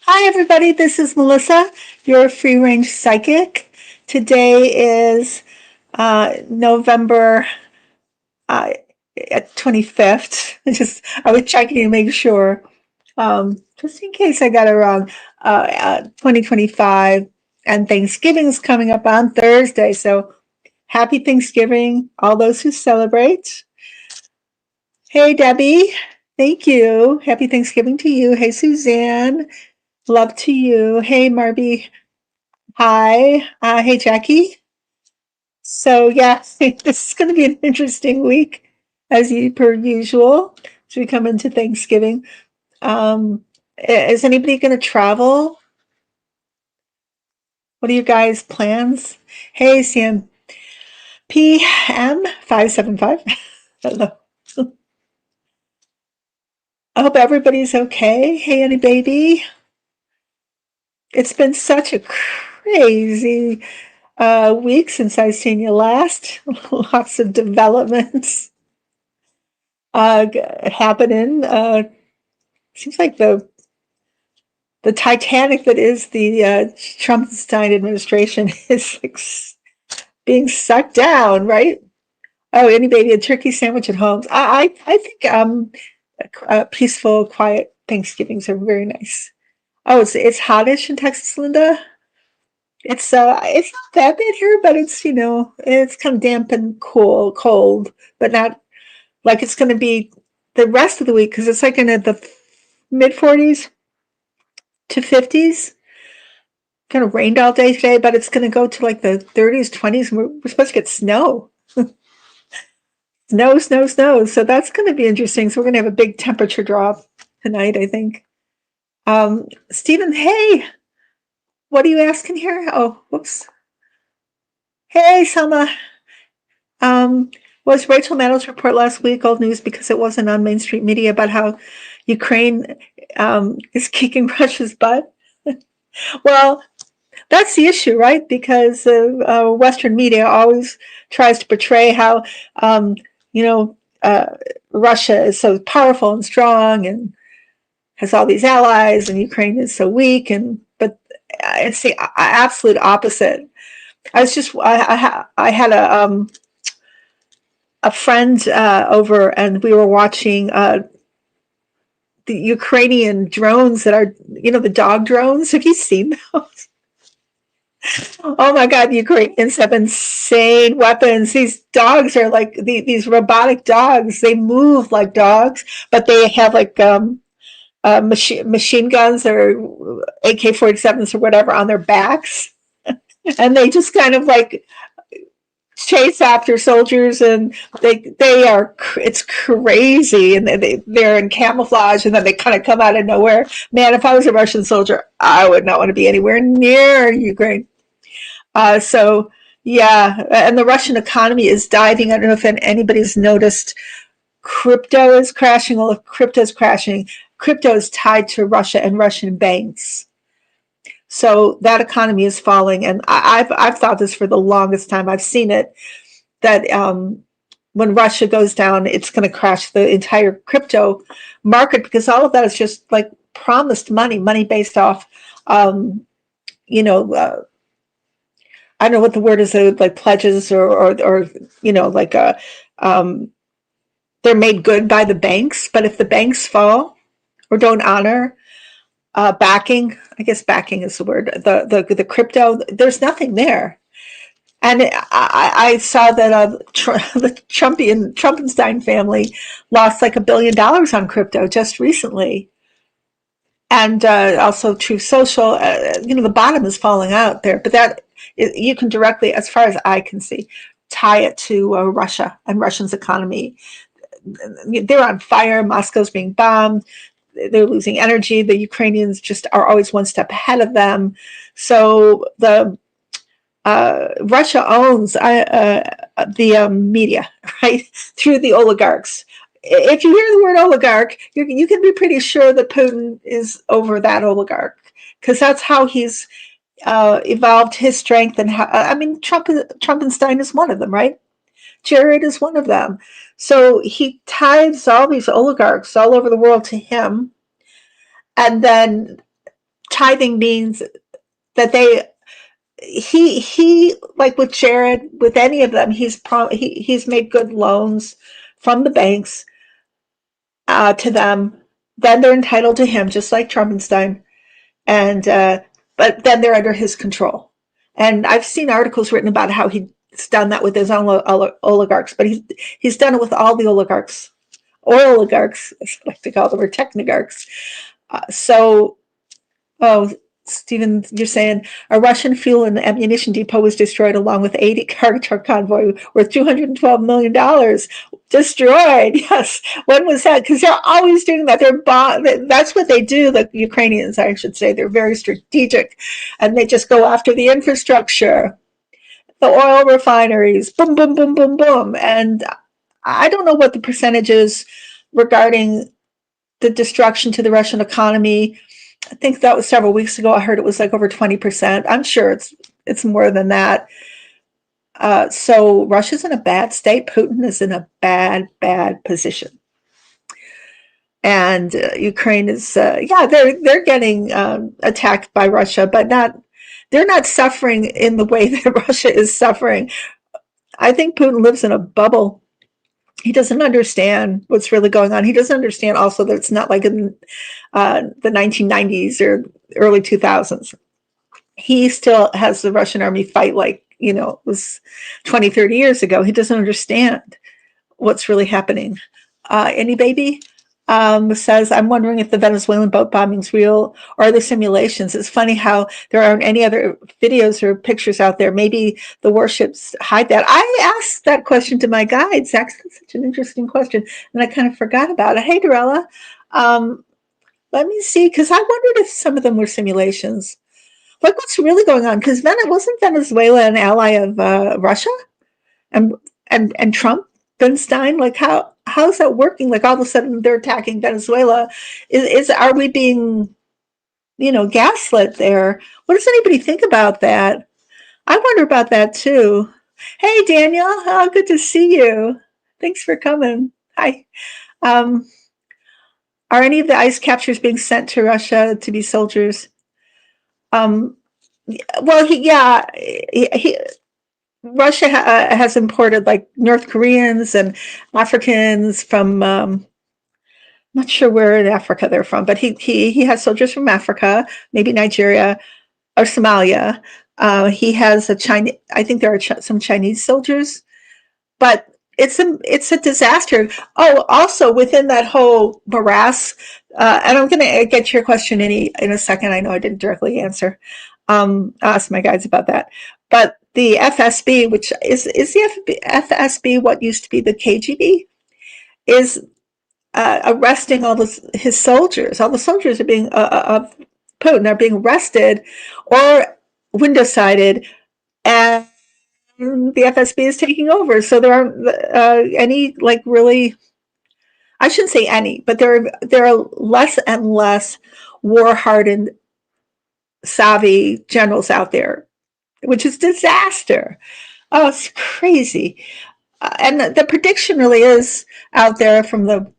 Hi, everybody. This is Melissa, your free range psychic. Today is November uh, 25th. I was checking to make sure, just in case I got it wrong. 2025, and Thanksgiving's coming up on Thursday. So happy Thanksgiving, all those who celebrate. Hey, Debbie. Thank you. Happy Thanksgiving to you. Hey, Suzanne. Love to you. Hey, Marby. Hi. Hey, Jackie. So, yeah, this is going to be an interesting week, per usual, as we come into Thanksgiving. Is anybody going to travel? What are your guys' plans? Hey, Sam PM575. Hello. I hope everybody's okay. Hey, Annie baby. It's been such a crazy week since I've seen you last. Lots of developments happening. Seems like the Titanic that is the Trumpenstein administration is like being sucked down, right? Oh, any baby, a turkey sandwich at home. I think peaceful, quiet Thanksgivings are very nice. Oh, it's hottish in Texas, Linda. It's not that bad here, but it's kind of damp and cold, but not like it's going to be the rest of the week because it's like in the mid 40s to 50s. Kind of rained all day today, but it's going to go to like the 30s, 20s, and we're supposed to get snow. Snow, snow, snow. So that's going to be interesting. So we're going to have a big temperature drop tonight, I think. Stephen, hey, what are you asking here? Oh, whoops. Hey, Selma. Um, was Rachel Maddow's report last week old news because it wasn't on mainstream media about how Ukraine is kicking Russia's butt? Well, that's the issue, right? Because Western media always tries to portray how, um, you know, Russia is so powerful and strong and has all these allies, and Ukraine is so weak. But it's the absolute opposite. I had a friend over, and we were watching the Ukrainian drones that are, the dog drones. Have you seen those? Oh my God, Ukrainians have insane weapons. These dogs are like these robotic dogs. They move like dogs, but they have like machine guns or AK-47s or whatever on their backs. And they just kind of like chase after soldiers, and it's crazy, and they're in camouflage, and then they kind of come out of nowhere. Man, if I was a Russian soldier, I would not want to be anywhere near Ukraine. So yeah, and the Russian economy is diving. I don't know if anybody's noticed. Crypto is crashing. Well, if crypto is crashing, crypto is tied to Russia and Russian banks. So that economy is falling, and I've thought this for the longest time. I've seen it that when Russia goes down, it's going to crash the entire crypto market because all of that is just like promised money based off, you know, I don't know what the word is, like pledges or like they're made good by the banks. But if the banks fall or don't honor backing, I guess backing is the word, the crypto, there's nothing there. And I saw that the Trumpenstein family lost like $1 billion on crypto just recently. And also True Social, the bottom is falling out there. But you can directly, as far as I can see, tie it to Russia and Russia's economy. They're on fire. Moscow's being bombed. They're losing energy. The Ukrainians just are always one step ahead of them. So Russia owns the media, right, through the oligarchs. If you hear the word oligarch, you can be pretty sure that Putin is over that oligarch because that's how he's evolved his strength. And how, I mean, Trumpenstein is one of them, right? Jared is one of them. So he ties all these oligarchs all over the world to him, and then tithing means that he like with Jared, with any of them, he's made good loans from the banks to them. Then they're entitled to him, just like Trumpenstein, and but then they're under his control. And I've seen articles written about how he's done that with his own oligarchs, but he's done it with all the oligarchs, or oligarchs, as I like to call them, or technigarchs. So, oh, Stephen, you're saying a Russian fuel and ammunition depot was destroyed along with 80 cargo truck convoy worth $212 million. Destroyed, yes. When was that? Because they're always doing that. That's what they do, the Ukrainians, I should say. They're very strategic, and they just go after the infrastructure, the oil refineries, boom, boom, boom, boom, boom. And I don't know what the percentage is regarding the destruction to the Russian economy. I think that was several weeks ago. I heard it was like over 20%. I'm sure it's more than that. So Russia's in a bad state. Putin is in a bad position. And Ukraine is, they're getting attacked by Russia, but they're not suffering in the way that Russia is suffering. I think Putin lives in a bubble. He doesn't understand what's really going on. He doesn't understand also that it's not like in the 1990s or early 2000s. He still has the Russian army fight like, it was 20, 30 years ago. He doesn't understand what's really happening. Any baby says, I'm wondering if the Venezuelan boat bombing's real or are there simulations? It's funny how there aren't any other videos or pictures out there. Maybe the warships hide that. I asked that question to my guide. Zach, that's such an interesting question. And I kind of forgot about it. Hey, Dorella, let me see, because I wondered if some of them were simulations. Like, what's really going on? Because wasn't Venezuela an ally of Russia and Trump? Trumpenstein, like how's that working? Like all of a sudden they're attacking Venezuela. Are we being, gaslit there? What does anybody think about that? I wonder about that too. Hey Daniel, oh, good to see you. Thanks for coming. Hi. Are any of the ice captures being sent to Russia to be soldiers? Well, Russia has imported like North Koreans and Africans from, not sure where in Africa they're from, but he has soldiers from Africa, maybe Nigeria or Somalia. He has I think there are some Chinese soldiers, but it's a disaster. Oh, also within that whole morass, and I'm going to get your question in a second. I know I didn't directly answer. I'll ask my guides about that. But the FSB, which is the FSB what used to be the KGB, is arresting all his soldiers. All the soldiers are being of Putin are being arrested or window-sided, and the FSB is taking over. So there aren't any like really. I shouldn't say any, but there are less and less war-hardened, savvy generals out there, which is disaster. Oh, it's crazy. And the prediction really is out there from the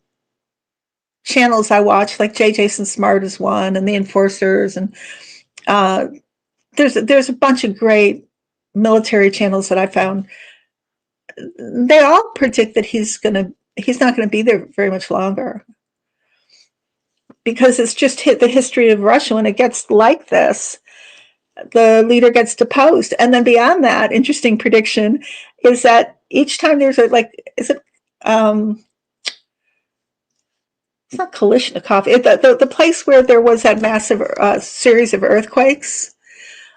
channels I watch, like J. Jason Smart is one, and the Enforcers, and there's a bunch of great military channels that I found. They all predict that he's not gonna be there very much longer, because it's just the history of Russia. When it gets like this, the leader gets deposed, and then beyond that, interesting prediction is that each time there's it's not Kalishnikov, the place where there was that massive series of earthquakes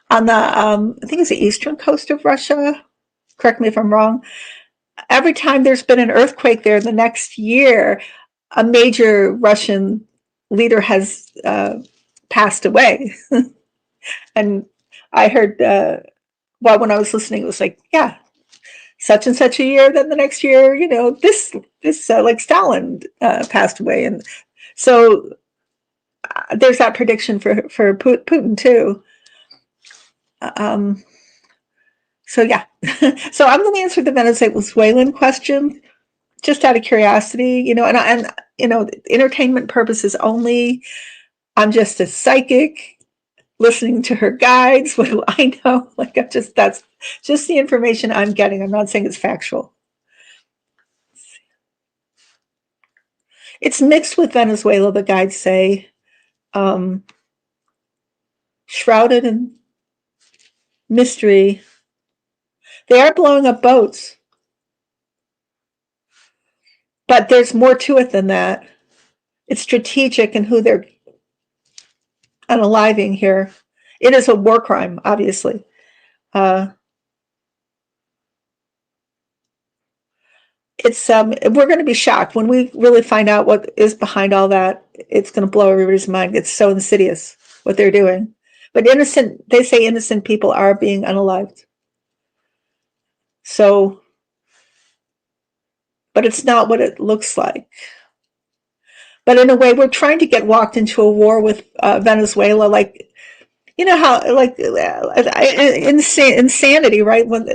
on the I think it's the eastern coast of Russia. Correct me if I'm wrong. Every time there's been an earthquake there, the next year, a major Russian leader has passed away. And I heard, when I was listening, it was like, yeah, such and such a year. Then the next year, this like Stalin passed away, and so there's that prediction for Putin too. So yeah, so I'm going to answer the Venezuelan question just out of curiosity, and entertainment purposes only. I'm just a psychic. listening to her guides. What do I know? Like, that's just the information I'm getting. I'm not saying it's factual. It's mixed with Venezuela, the guides say, um, shrouded in mystery. They are blowing up boats, but there's more to it than that. It's strategic in who they're unaliving here. It is a war crime, obviously. Uh, we're going to be shocked when we really find out what is behind all that. It's going to blow everybody's mind. It's so insidious what they're doing. But they say innocent people are being unalived. So, but it's not what it looks like. But in a way, we're trying to get walked into a war with Venezuela, like, you know how, like, insanity, right? When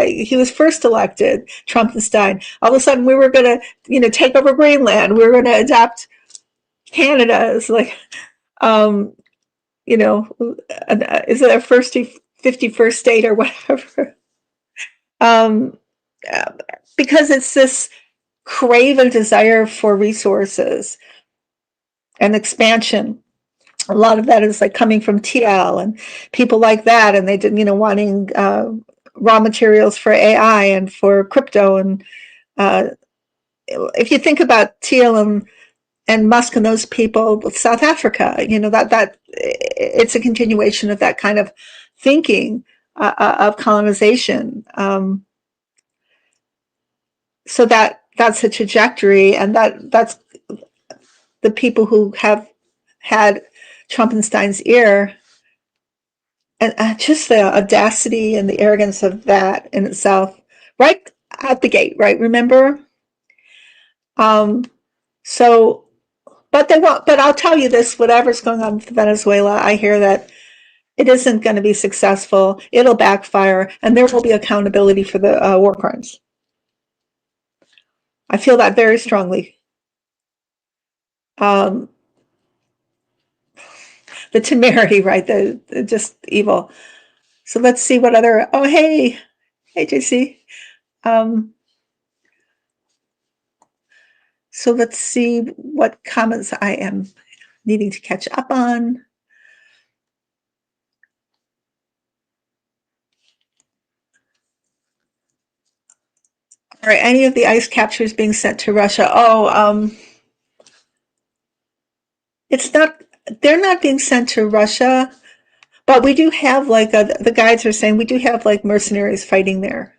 he was first elected, Trumpenstein, all of a sudden we were going to, take over Greenland. We were going to adopt Canada as, like, um, is it our 51st state or whatever? Um, because it's this craven desire for resources and expansion. A lot of that is like coming from TL and people like that, and they did, wanting raw materials for AI and for crypto. And if you think about TL and Musk and those people with South Africa, that it's a continuation of that kind of thinking of colonization. So that's a trajectory, and that's the people who have had Trumpenstein's ear, and just the audacity and the arrogance of that in itself, right at the gate, right? Remember? Um, so, but they won't. But I'll tell you this: whatever's going on with Venezuela, I hear that it isn't going to be successful. It'll backfire, and there will be accountability for the war crimes. I feel that very strongly. Um, the temerity, right? The just evil. So let's see what other. Oh, hey, JC. Um, so let's see what comments I am needing to catch up on. Are any of the ice captures being sent to Russia? Oh, it's not. They're not being sent to Russia, but we do have the guides are saying we do have like mercenaries fighting there.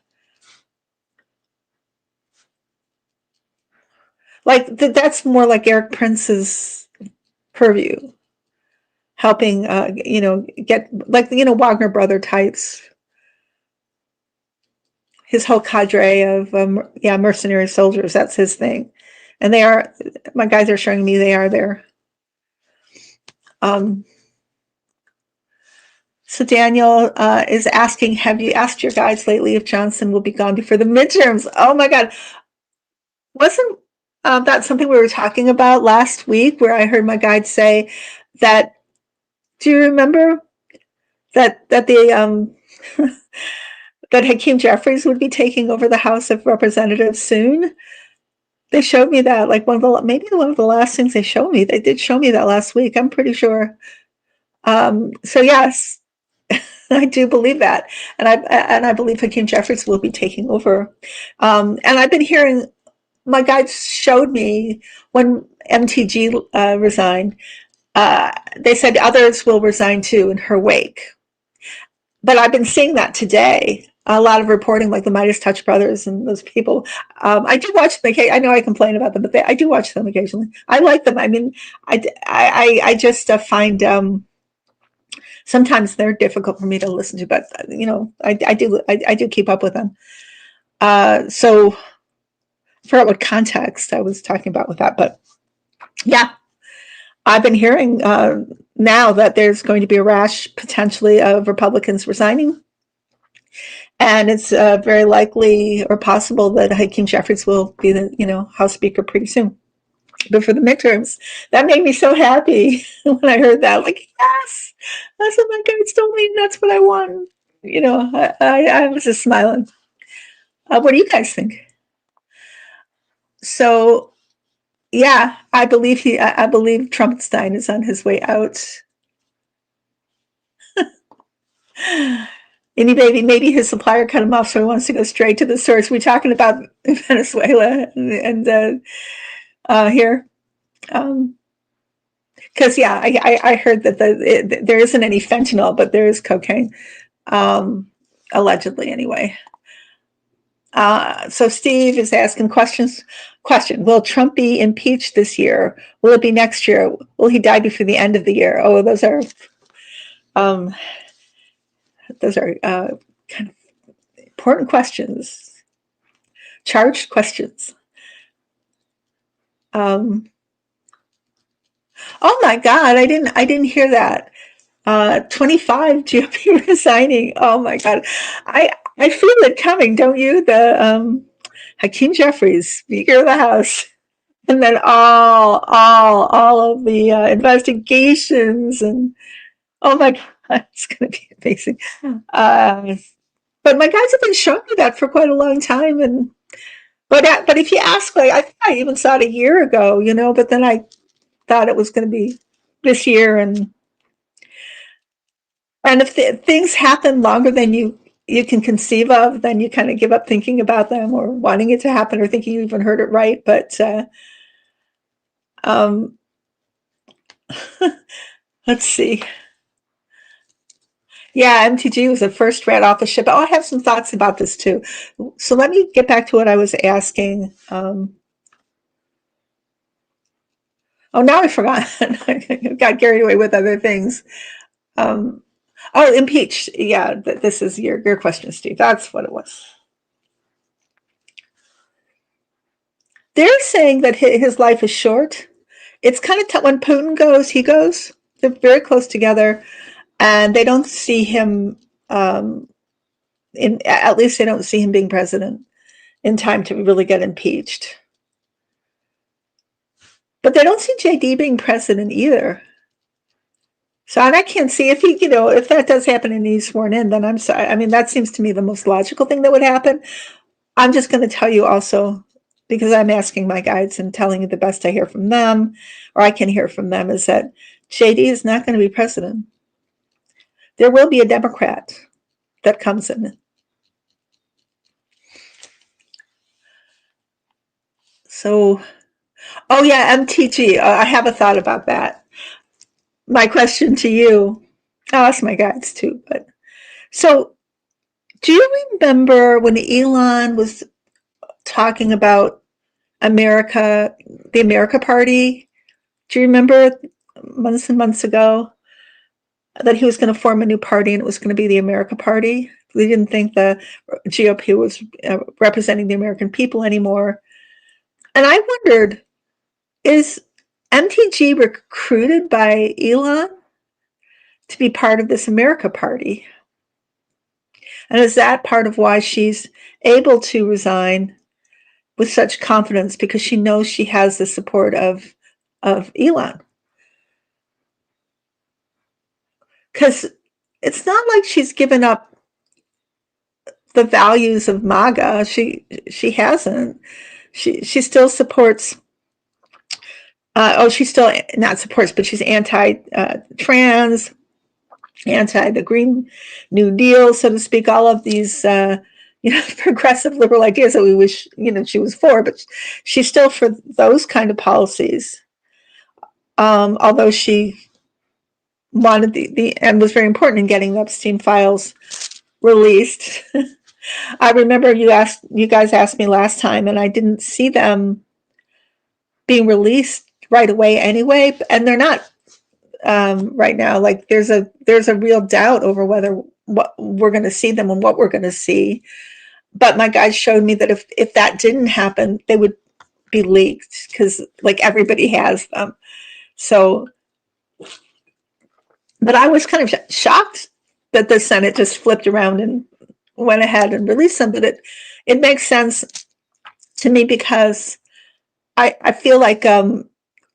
Like that's more like Eric Prince's purview, helping get like Wagner brother types. His whole cadre of mercenary soldiers. That's his thing, and my guys are showing me they are there. So Daniel is asking, have you asked your guides lately if Johnson will be gone before the midterms? Oh my God. Wasn't that something we were talking about last week, where I heard my guide say that, do you remember that the that Hakeem Jeffries would be taking over the House of Representatives soon? They showed me that, like maybe one of the last things they showed me. They did show me that last week, I'm pretty sure. So yes, I do believe that, and I believe Hakeem Jeffries will be taking over. And I've been hearing, my guides showed me when MTG resigned. They said others will resign too in her wake. But I've been seeing that today. A lot of reporting, like the Midas Touch brothers and those people. I do watch them. I know I complain about them, but I do watch them occasionally. I like them. I mean, I just find sometimes they're difficult for me to listen to, but I do keep up with them. So I forgot what context I was talking about with that, but yeah, I've been hearing now that there's going to be a rash potentially of Republicans resigning. And it's very likely or possible that Hakeem Jeffries will be the House Speaker pretty soon. before the midterms. That made me so happy when I heard that. Like, yes, that's what my guides told me. That's what I want. I was just smiling. What do you guys think? So, yeah, I believe Trumpstein is on his way out. Any baby, maybe his supplier cut him off, so he wants to go straight to the source. We're talking about Venezuela and here. Because yeah, I heard that there isn't any fentanyl, but there is cocaine, um, allegedly anyway. So Steve is asking questions. Question: will Trump be impeached this year? Will it be next year? Will he die before the end of the year? Oh, um, those are kind of important questions, charged questions. Oh my God, I didn't hear that. 25 GOP resigning. Oh my God. I feel it coming, don't you? The Hakeem Jeffries, Speaker of the House, and then all of the investigations, and oh my God, it's going to be amazing. Uh, but my guys have been showing me that for quite a long time, and but if you ask, like, I think I even saw it a year ago, but then I thought it was going to be this year, and if things happen longer than you can conceive of, then you kind of give up thinking about them or wanting it to happen or thinking you even heard it right. But um, let's see. Yeah, MTG was the first rat off the ship. Oh, I have some thoughts about this too. So let me get back to what I was asking. Oh, now I forgot. I got carried away with other things. Um, oh, impeached. Yeah, this is your question, Steve. That's what it was. They're saying that his life is short. It's kind of when Putin goes, he goes. They're very close together, and they don't see him. At least they don't see him being president in time to really get impeached. But they don't see JD being president either. So, and I can't see if if that does happen and he's sworn in, then I'm sorry. I mean, that seems to me the most logical thing that would happen. I'm just going to tell you also, because I'm asking my guides and telling you the best I hear from them, or I can hear from them, is that JD is not going to be president. There will be a Democrat that comes in. So, oh yeah, MTG. I have a thought about that. My question to you, I'll ask my guides too, but so do you remember when Elon was talking about America, the America Party? Do you remember months and months ago that he was going to form a new party and it was going to be the America Party? They didn't think the GOP was representing the American people anymore. And I wondered, is MTG recruited by Elon to be part of this America Party? And is that part of why she's able to resign with such confidence, because she knows she has the support of Elon? Because it's not like she's given up the values of MAGA. She hasn't. She still supports. She still not supports, but she's anti-trans, anti the Green New Deal, so to speak. All of these, progressive liberal ideas that we wish she was for, but she's still for those kind of policies. Although she wanted the and was very important in getting the Epstein files released. I remember you guys asked me last time, and I didn't see them being released right away anyway, and they're not right now. Like there's a real doubt over whether what we're going to see them and what we're going to see. But my guys showed me that if that didn't happen, they would be leaked because like everybody has them. So, but I was kind of shocked that the Senate just flipped around and went ahead and released them. But it makes sense to me because I feel like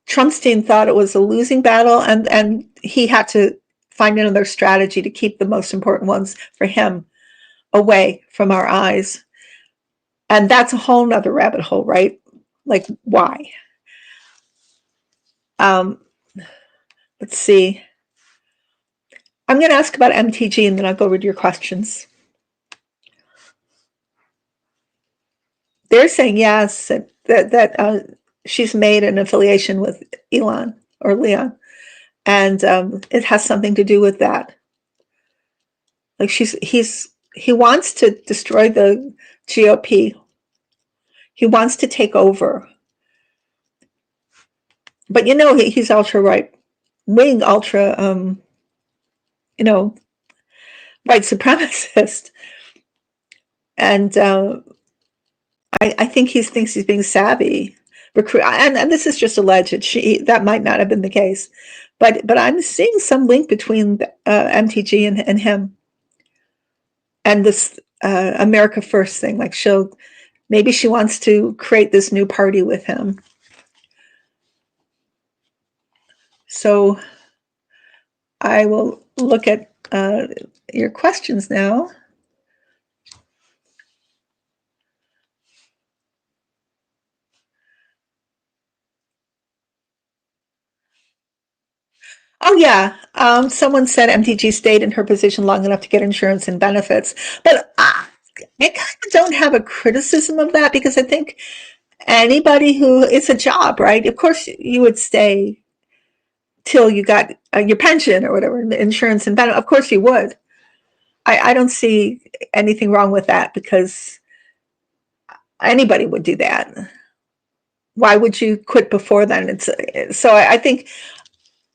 Trump's team thought it was a losing battle, and he had to find another strategy to keep the most important ones for him away from our eyes. And that's a whole nother rabbit hole, right? Like, why? Um, let's see. I'm going to ask about MTG and then I'll go over to your questions. They're saying yes, that she's made an affiliation with Elon or Leon, and it has something to do with that. Like he wants to destroy the GOP. He wants to take over, but he's ultra right wing, ultra you know white supremacist, and I think he thinks he's being savvy. And this is just alleged. That might not have been the case, but I'm seeing some link between MTG and him, and this America First thing. Like maybe she wants to create this new party with him. So I will look at your questions now. Oh yeah, someone said MTG stayed in her position long enough to get insurance and benefits, but I kind of don't have a criticism of that, because I think anybody who it's a job, right? Of course, you would stay till you got your pension or whatever, insurance and benefit. Of course, you would. I don't see anything wrong with that, because anybody would do that. Why would you quit before then? So I think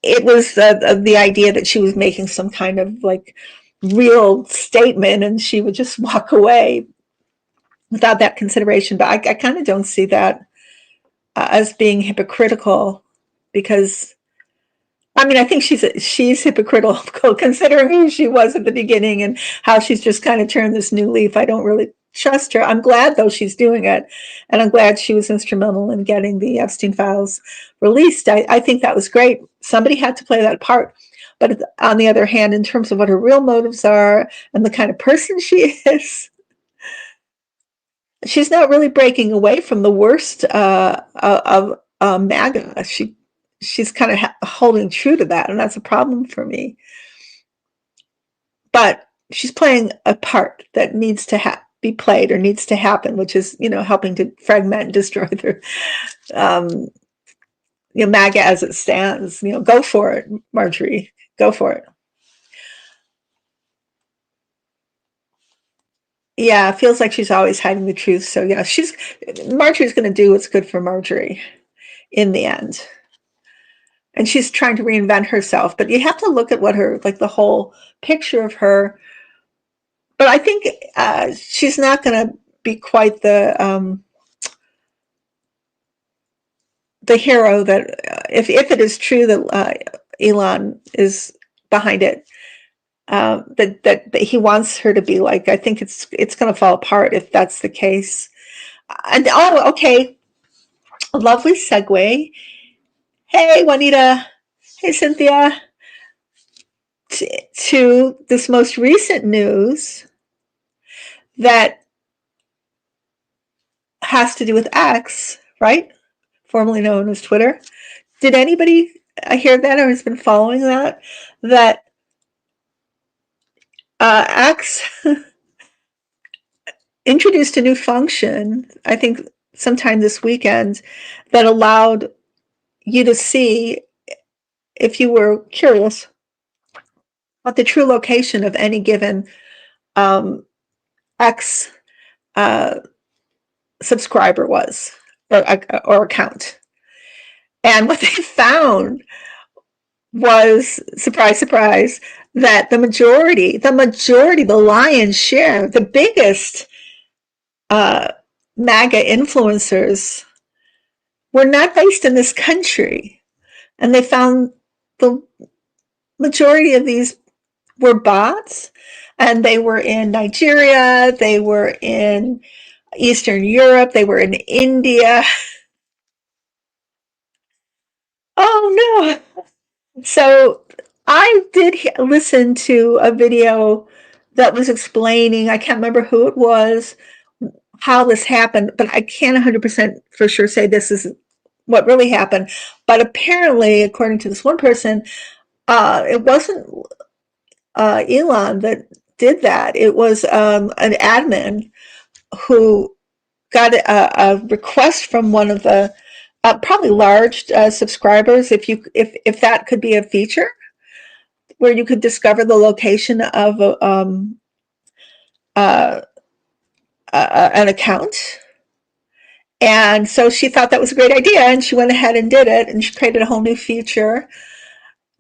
it was the idea that she was making some kind of like real statement and she would just walk away without that consideration. But I kind of don't see that as being hypocritical, because I mean, I think she's hypocritical considering who she was at the beginning and how she's just kind of turned this new leaf. I don't really trust her. I'm glad though she's doing it, and I'm glad she was instrumental in getting the Epstein files released. I think that was great. Somebody had to play that part. But on the other hand, in terms of what her real motives are and the kind of person she is, she's not really breaking away from the worst of MAGA. She's kind of holding true to that, and that's a problem for me. But she's playing a part that needs to be played, or needs to happen, which is helping to fragment and destroy their MAGA as it stands. Go for it, Marjorie. Go for it. Yeah, it feels like she's always hiding the truth. So Marjorie's going to do what's good for Marjorie in the end. And she's trying to reinvent herself, but you have to look at what the whole picture of her. But I think she's not going to be quite the hero that, if it is true that Elon is behind it, that he wants her to be like. I think it's going to fall apart if that's the case. And okay, a lovely segue. Hey, Juanita. Hey, Cynthia. To this most recent news that has to do with X, right? Formerly known as Twitter. Did anybody hear that or has been following that? That X introduced a new function, I think sometime this weekend, that allowed you to see, if you were curious, what the true location of any given X subscriber was, or account. And what they found was, surprise, surprise, that the lion's share, the biggest MAGA influencers were not based in this country. And they found the majority of these were bots, and they were in Nigeria, they were in Eastern Europe, they were in India. Oh no. So I did listen to a video that was explaining, I can't remember who it was, how this happened, but I can't 100% for sure say this is what really happened. But apparently, according to this one person, it wasn't Elon that did that. It was an admin who got a request from one of the probably large subscribers. If that could be a feature where you could discover the location of uh, an account. And so she thought that was a great idea, and she went ahead and did it, and she created a whole new feature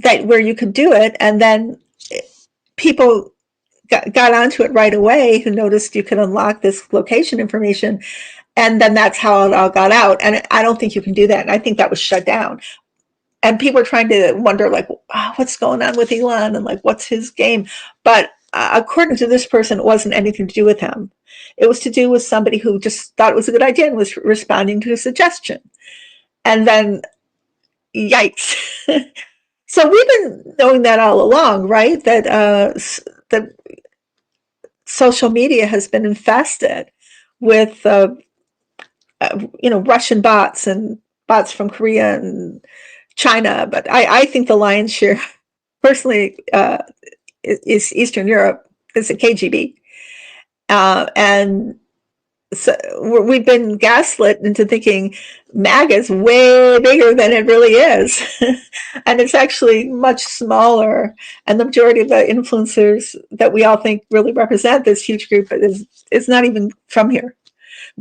that where you could do it, and then people got onto it right away who noticed you could unlock this location information, and then that's how it all got out. And I don't think you can do that, and I think that was shut down. And people are trying to wonder, like, oh, what's going on with Elon, and like, what's his game? But according to this person, it wasn't anything to do with him. It was to do with somebody who just thought it was a good idea and was responding to a suggestion. And then, yikes. So we've been knowing that all along, right? That social media has been infested with, Russian bots and bots from Korea and China. But I think the lion's share, personally, is Eastern Europe. It's a KGB, and so we've been gaslit into thinking MAGA is way bigger than it really is. And it's actually much smaller. And the majority of the influencers that we all think really represent this huge group is not even from here.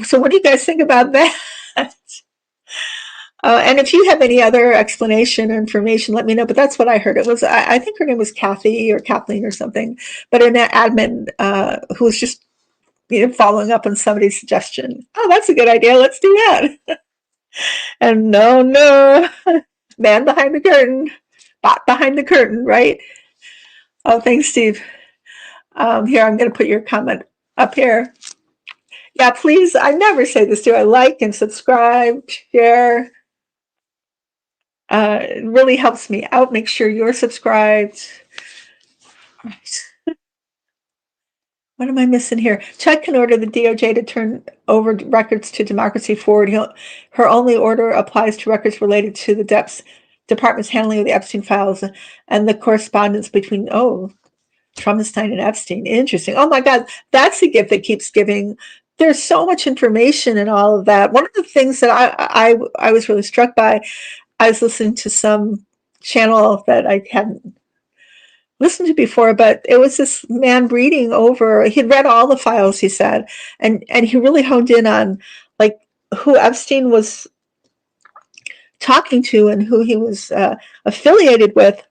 So what do you guys think about that? And if you have any other explanation or information, let me know. But that's what I heard. It was, I think her name was Kathy or Kathleen or something, but an admin who was just following up on somebody's suggestion. Oh, that's a good idea. Let's do that. And no, no, man behind the curtain, bot behind the curtain, right? Oh, thanks, Steve. Here, I'm going to put your comment up here. Yeah, please. I never say this too. I like and subscribe, share. It really helps me out. Make sure you're subscribed. What am I missing here? Chuck can order the DOJ to turn over records to Democracy Forward. Her only order applies to records related to the department's handling of the Epstein files and the correspondence between, Trumpenstein and Epstein. Interesting. Oh my God, that's a gift that keeps giving. There's so much information and all of that. One of the things that I was really struck by, I was listening to some channel that I hadn't listened to before, but it was this man reading over. He'd read all the files, he said, and he really honed in on like who Epstein was talking to and who he was affiliated with,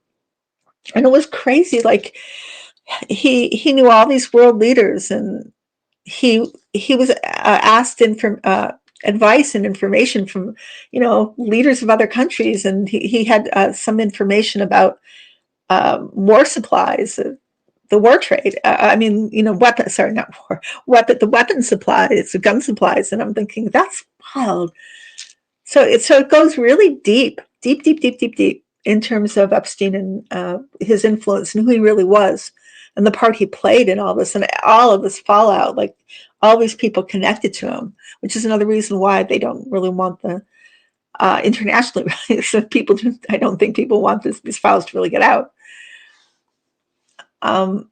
and it was crazy. Like he knew all these world leaders, and he was asked advice and information from leaders of other countries, and he had some information about war supplies, the war trade. I mean, weapons. Sorry, not war. The weapon supplies, the gun supplies, and I'm thinking that's wild. So it goes really deep, deep, deep, deep, deep, deep in terms of Epstein and his influence and who he really was, and the part he played in all this and all of this fallout. Like all these people connected to him, which is another reason why they don't really want the internationally. So I don't think people want these files to really get out. Um,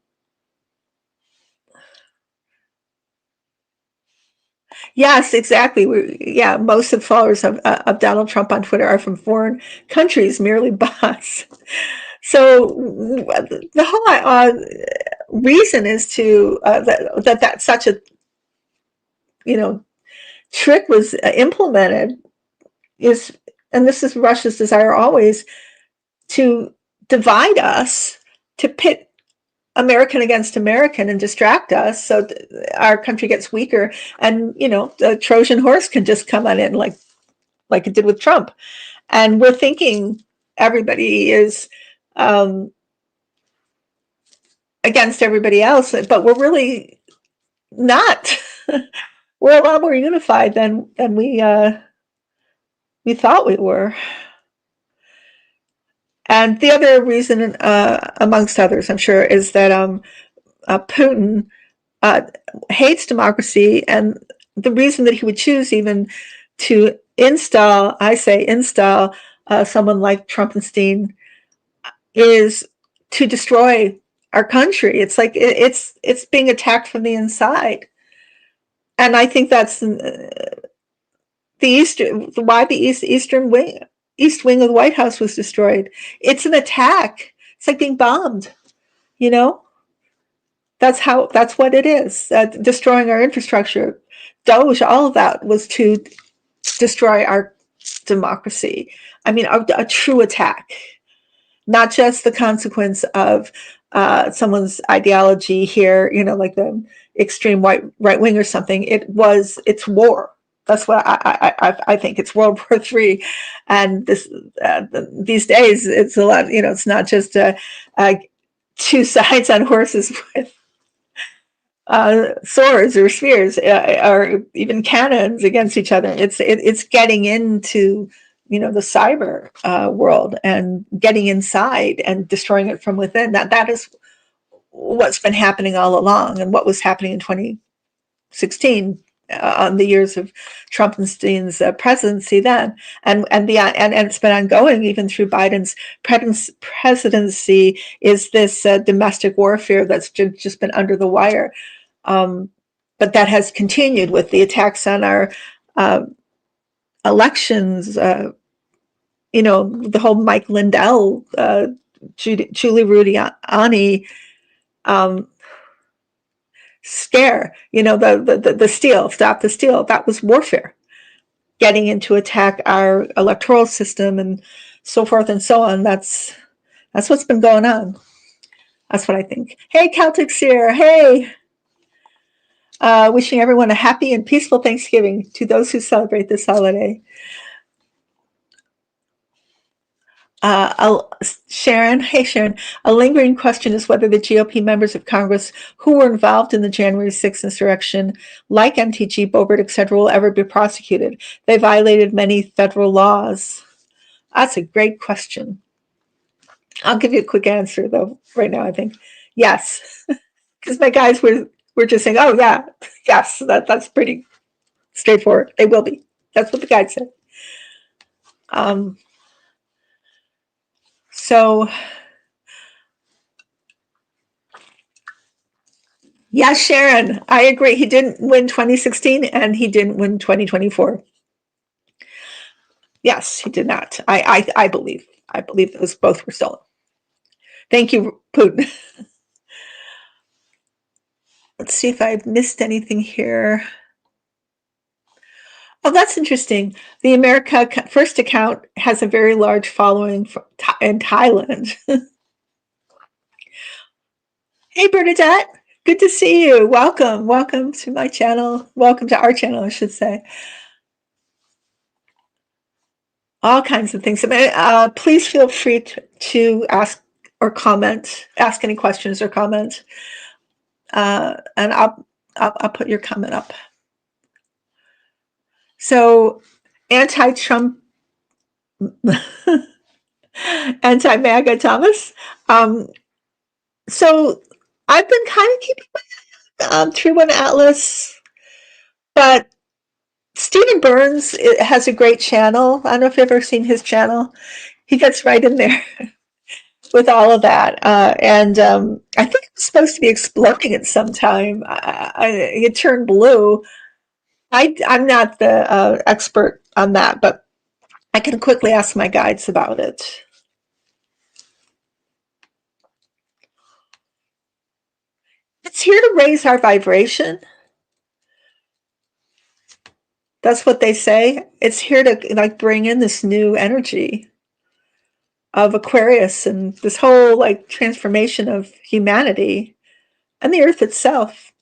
yes, exactly. Yeah, most of the followers of Donald Trump on Twitter are from foreign countries, merely bots. So the whole reason is to that such a trick was implemented is, and this is Russia's desire always, to divide us, to pit American against American and distract us so our country gets weaker, and the Trojan horse can just come on in like it did with Trump, and we're thinking everybody is against everybody else, but we're really not. We're a lot more unified than we thought we were. And the other reason, amongst others, I'm sure, is that Putin uh, hates democracy, and the reason that he would choose even to install, I say install, someone like Trumpenstein is to destroy our country. It's like it's being attacked from the inside, and I think that's the why the east wing of the White House was destroyed. It's an attack. It's like being bombed. You know, that's what it is. Destroying our infrastructure, Doge, all of that was to destroy our democracy. I mean, a true attack, not just the consequence of someone's ideology here, you know, like the extreme right wing or something. It's war. That's what I think. It's World War III, and these days it's a lot. You know, it's not just two sides on horses with swords or spears or even cannons against each other. It's getting into, you know, the cyber world and getting inside and destroying it from within. That is what's been happening all along, and what was happening in 2016 on the years of Trumpenstein's presidency then, and it's been ongoing even through Biden's presidency. Is this domestic warfare that's just been under the wire? But that has continued with the attacks on our uh, elections. You know, the whole Mike Lindell, Julie Rudiani um, scare. You know, the steal, stop the steal. That was warfare, getting in to attack our electoral system and so forth and so on. That's what's been going on. That's what I think. Hey, Celtic Seer. Hey. Wishing everyone a happy and peaceful Thanksgiving to those who celebrate this holiday. Sharon, hey Sharon, a lingering question is whether the GOP members of Congress who were involved in the January 6th insurrection, like MTG, Boebert, etc., will ever be prosecuted. They violated many federal laws. That's a great question. I'll give you a quick answer though. Right now, I think yes, because my guys were just saying, "Oh yeah, yes, that's pretty straightforward. They will be." That's what the guide said. Um, so yeah, Sharon, I agree. He didn't win 2016 and he didn't win 2024. Yes, he did not. I believe. I believe those both were stolen. Thank you, Putin. Let's see if I've missed anything here. Oh, that's interesting. The America First account has a very large following in Thailand. Hey, Bernadette. Good to see you. Welcome. Welcome to my channel. Welcome to our channel, I should say. All kinds of things. Please feel free to ask or comment, ask any questions or comment, and I'll put your comment up. So, anti-Trump, anti-MAGA, Thomas. So I've been kind of keeping my 3-1 Atlas, but Stephen Burns has a great channel. I don't know if you've ever seen his channel. He gets right in there with all of that. And I think it was supposed to be exploding at some time. It turned blue. I'm not the expert on that, but I can quickly ask my guides about it. It's here to raise our vibration. That's what they say. It's here to like bring in this new energy of Aquarius and this whole like transformation of humanity and the earth itself.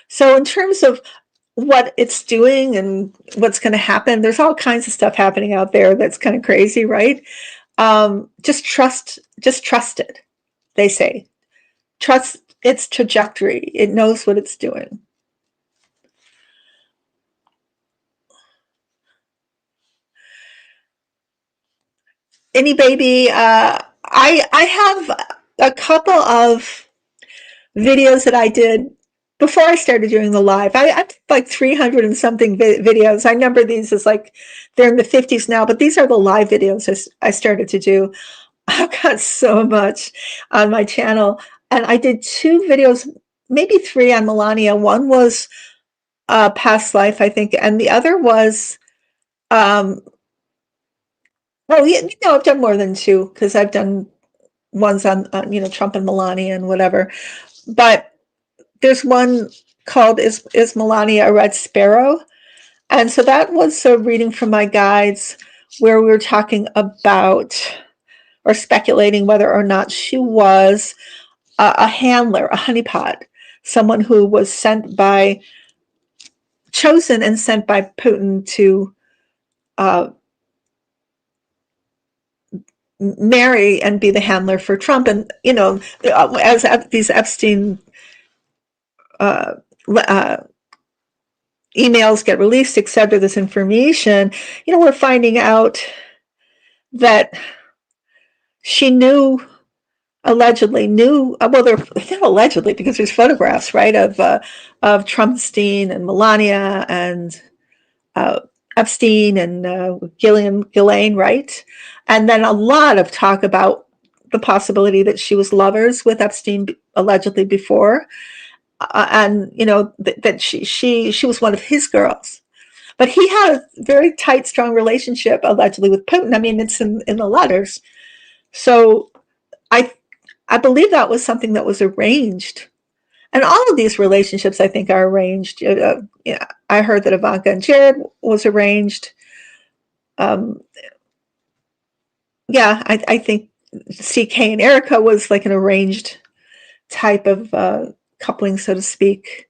So in terms of what it's doing and what's going to happen, there's all kinds of stuff happening out there that's kind of crazy, right? Just trust it, they say. Trust its trajectory. It knows what it's doing. Any baby. I have a couple of videos that I did before I started doing the live. I did like 300 and something videos. I number these as like they're in the 50s now, but these are the live videos I started to do. I've got so much on my channel, and I did two videos, maybe three on Melania. One was past life, I think, and the other was um, well, I've done more than two because I've done ones on Trump and Melania and whatever. But there's one called "Is Melania a Red Sparrow?" And so that was a reading from my guides where we were talking about or speculating whether or not she was a handler, a honeypot, someone who was chosen and sent by Putin to uh, marry and be the handler for Trump. And, as these Epstein uh, uh, emails get released, et cetera, this information, we're finding out that she allegedly knew, well, they're not allegedly because there's photographs, right, of Trumpstein and Melania and uh, Epstein and Ghislaine, right? And then a lot of talk about the possibility that she was lovers with Epstein allegedly before, and that she was one of his girls. But he had a very tight, strong relationship allegedly with Putin. I mean, it's in the letters. So I I believe that was something that was arranged. And all of these relationships, I think, are arranged. I heard that Ivanka and Jared was arranged. Um, yeah, I think CK and Erica was like an arranged type of coupling, so to speak.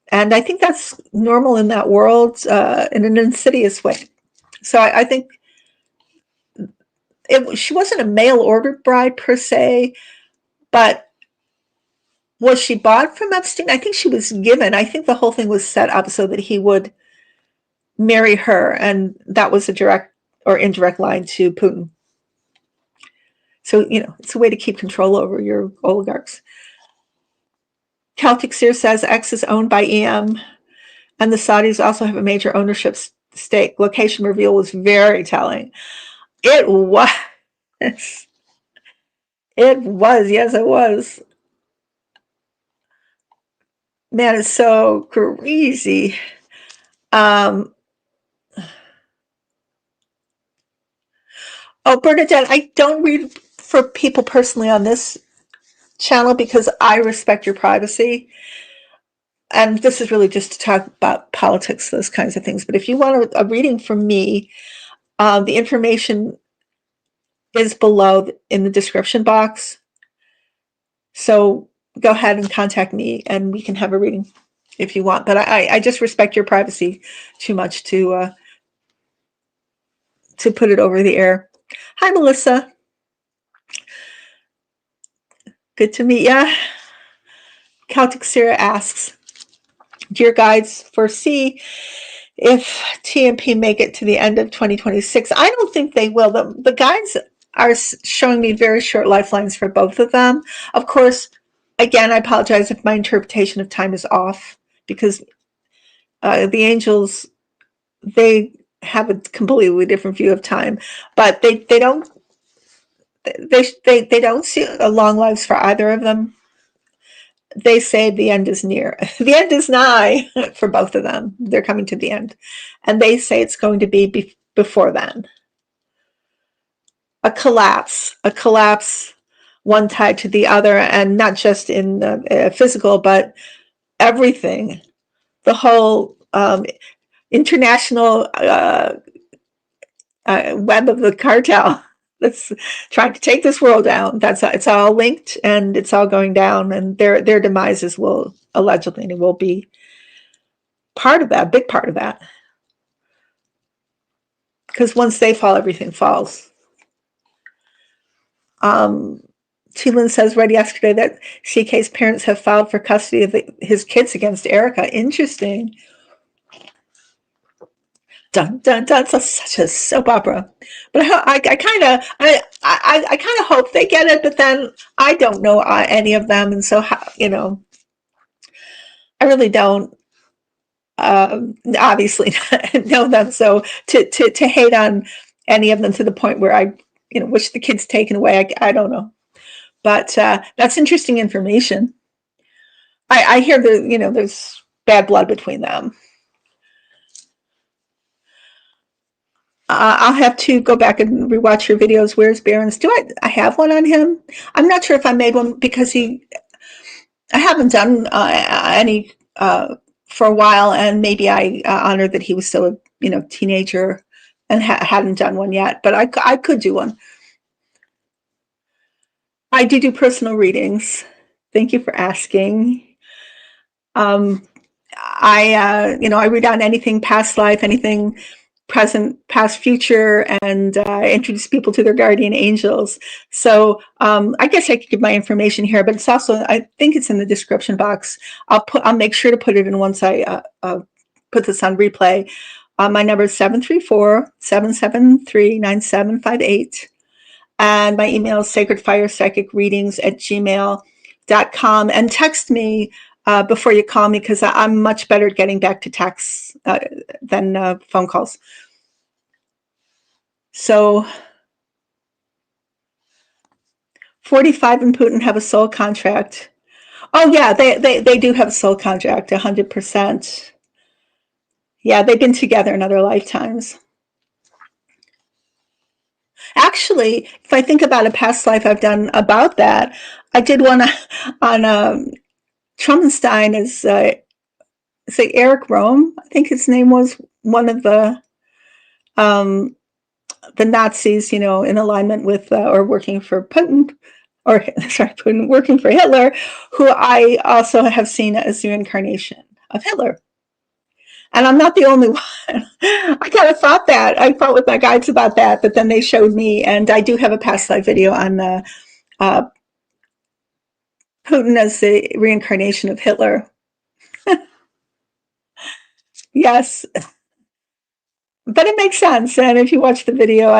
And I think that's normal in that world in an insidious way. So I think she wasn't a mail ordered bride per se, but was she bought from Epstein? I think she was given. I think the whole thing was set up so that he would marry her, and that was a direct or indirect line to Putin. So, it's a way to keep control over your oligarchs. Celtic Seer says X is owned by EM, and the Saudis also have a major ownership stake. Location reveal was very telling. It was. It was. Yes, it was. Man, it's so crazy. Um, Bernadette, I don't read for people personally on this channel because I respect your privacy. And this is really just to talk about politics, those kinds of things. But if you want a reading from me, the information is below in the description box. So go ahead and contact me and we can have a reading if you want. But I just respect your privacy too much to put it over the air. Hi, Melissa. Good to meet ya. Celtic Sarah asks, dear guides, foresee if TMP make it to the end of 2026. I don't think they will. The guides are showing me very short lifelines for both of them. Of course, again, I apologize if my interpretation of time is off because the angels, they have a completely different view of time, but they don't they don't see long lives for either of them. They say the end is near. The end is nigh for both of them. They're coming to the end. And they say it's going to be before then. A collapse, one tied to the other, and not just in physical, but everything. The whole international web of the cartel that's trying to take this world down. It's all linked and it's all going down, and their demises will allegedly will be part of that, big part of that. Because once they fall, everything falls. Chilin says read yesterday that CK's parents have filed for custody of his kids against Erica. Interesting. dun dun dun. So such a soap opera. But I kind of hope they get it. But then I don't know any of them, and so I really don't obviously know them. So to hate on any of them to the point where I wish the kid's taken away, I don't know. But that's interesting information. I hear there's bad blood between them. I'll have to go back and rewatch your videos. Where's Barron's? Do I have one on him? I'm not sure if I made one because I haven't done any for a while, and maybe I honored that he was still a teenager and hadn't done one yet. But I could do one. I do personal readings. Thank you for asking. I read on anything past life, anything present, past, future, and introduce people to their guardian angels. So I guess I could give my information here, but it's also, I think it's in the description box. I'll make sure to put it in once I put this on replay. My number is 734-773-9758. And my email is sacredfirepsychicreadings@gmail.com. And text me before you call me, because I'm much better at getting back to texts than phone calls. So 45 and Putin have a soul contract. Oh yeah, they do have a soul contract, 100%. Yeah, they've been together in other lifetimes. Actually, if I think about a past life I've done about that, I did one on Trumpenstein is say Eric Rome, I think his name was, one of the Nazis, in alignment with or working for Putin, or sorry, Putin working for Hitler, who I also have seen as the reincarnation of Hitler. And I'm not the only one. I kind of thought that. I fought with my guides about that, but then they showed me, and I do have a past life video on Putin as the reincarnation of Hitler. Yes, but it makes sense. And if you watch the video,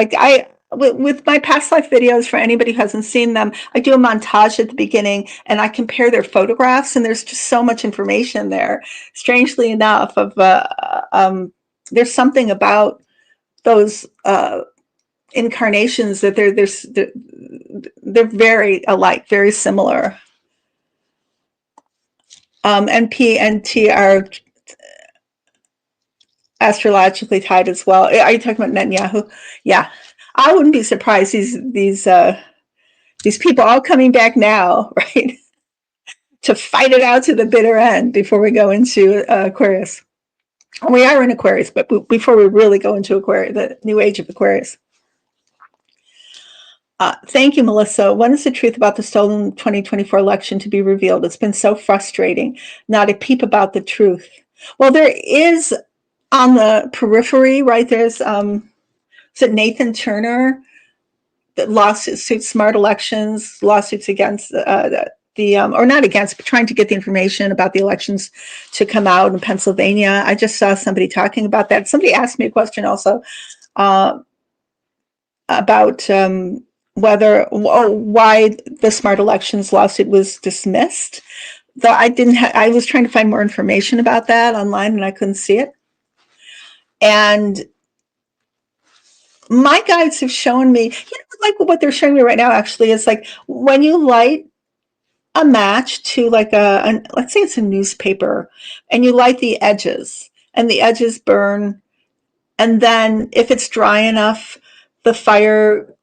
with my past life videos, for anybody who hasn't seen them, I do a montage at the beginning and I compare their photographs, and there's just so much information there. Strangely enough, there's something about those incarnations that they're very alike, very similar. And P and T are astrologically tied as well. Are you talking about Netanyahu? Yeah, I wouldn't be surprised. These people all coming back now, right, to fight it out to the bitter end before we go into Aquarius. We are in Aquarius, but before we really go into Aquarius, the new age of Aquarius. Thank you, Melissa. When is the truth about the stolen 2024 election to be revealed? It's been so frustrating. Not a peep about the truth. Well, there is on the periphery, right? There's is it Nathan Turner, the lawsuits, smart elections, lawsuits against or not against, but trying to get the information about the elections to come out in Pennsylvania. I just saw somebody talking about that. Somebody asked me a question also about why the smart elections lawsuit was dismissed. Though I was trying to find more information about that online and I couldn't see it. And my guides have shown me, like what they're showing me right now actually is like when you light a match to like let's say it's a newspaper, and you light the edges and the edges burn, and then if it's dry enough, the fire,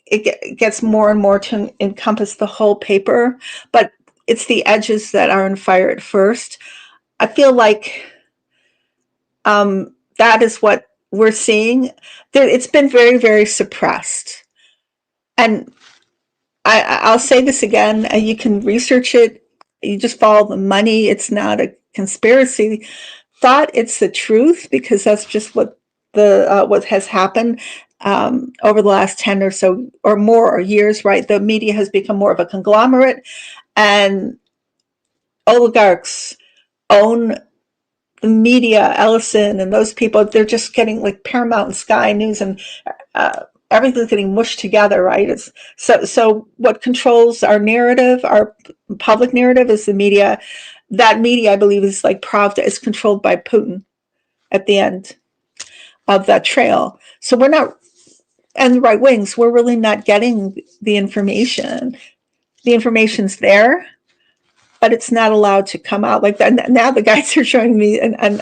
it gets more and more to encompass the whole paper, but it's the edges that are on fire at first. I feel like that is what we're seeing. It's been very, very suppressed. And I'll say this again, you can research it. You just follow the money. It's not a conspiracy thought. It's the truth, because that's just what has happened over the last 10 or so or more years, right? The media has become more of a conglomerate, and oligarchs own the media, Ellison and those people, they're just getting like Paramount and Sky News and everything's getting mushed together, right? So what controls our narrative, our public narrative, is the media. That media, I believe, is like Pravda, is controlled by Putin at the end of that trail. So we're not, and the right wings, we're really not getting the information. The information's there, but it's not allowed to come out like that. Now the guys are showing me an